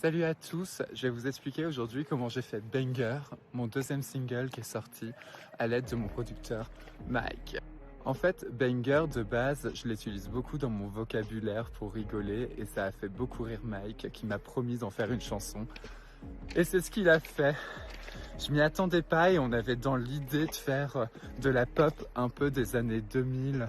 Salut à tous, je vais vous expliquer aujourd'hui comment j'ai fait Banger, mon deuxième single qui est sorti à l'aide de mon producteur Mike. En fait, Banger de base, je l'utilise beaucoup dans mon vocabulaire pour rigoler et ça a fait beaucoup rire Mike qui m'a promis d'en faire une chanson. Et c'est ce qu'il a fait. Je m'y attendais pas et on avait dans l'idée de faire de la pop un peu des années 2000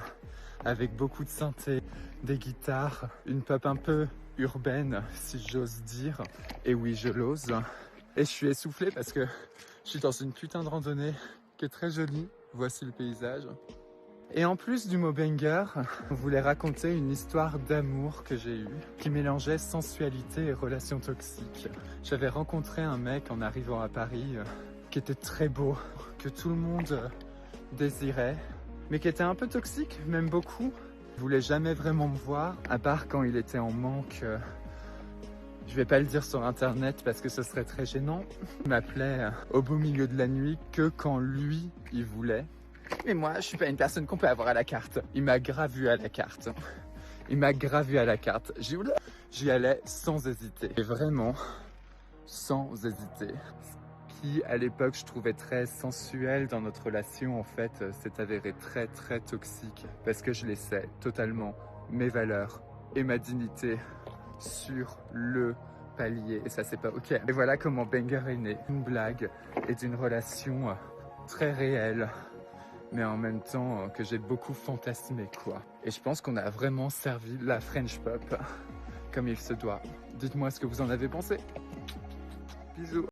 avec beaucoup de synthé, des guitares, une pop un peu urbaine si j'ose dire. Et oui, je l'ose. Et je suis essoufflé parce que je suis dans une putain de randonnée qui est très jolie. Voici le paysage. Et en plus du mot banger, on voulait raconter une histoire d'amour que j'ai eue qui mélangeait sensualité et relations toxiques. J'avais rencontré un mec en arrivant à Paris qui était très beau, que tout le monde désirait, mais qui était un peu toxique, même beaucoup. Il voulait jamais vraiment me voir, à part quand il était en manque. Je vais pas le dire sur internet parce que ce serait très gênant. Il m'appelait au beau milieu de la nuit que quand lui, il voulait. Mais moi, je suis pas une personne qu'on peut avoir à la carte. Il m'a gravé à la carte. Il m'a gravé à la carte. J'y allais sans hésiter. Et vraiment, sans hésiter. Ce qui, à l'époque, je trouvais très sensuel dans notre relation, en fait, s'est avéré très, très toxique. Parce que je laissais totalement mes valeurs et ma dignité sur le palier. Et ça, c'est pas ok. Et voilà comment Banger est né. Une blague et d'une relation très réelle, mais en même temps que j'ai beaucoup fantasmé, quoi. Et je pense qu'on a vraiment servi la French pop comme il se doit. Dites-moi ce que vous en avez pensé. Bisous.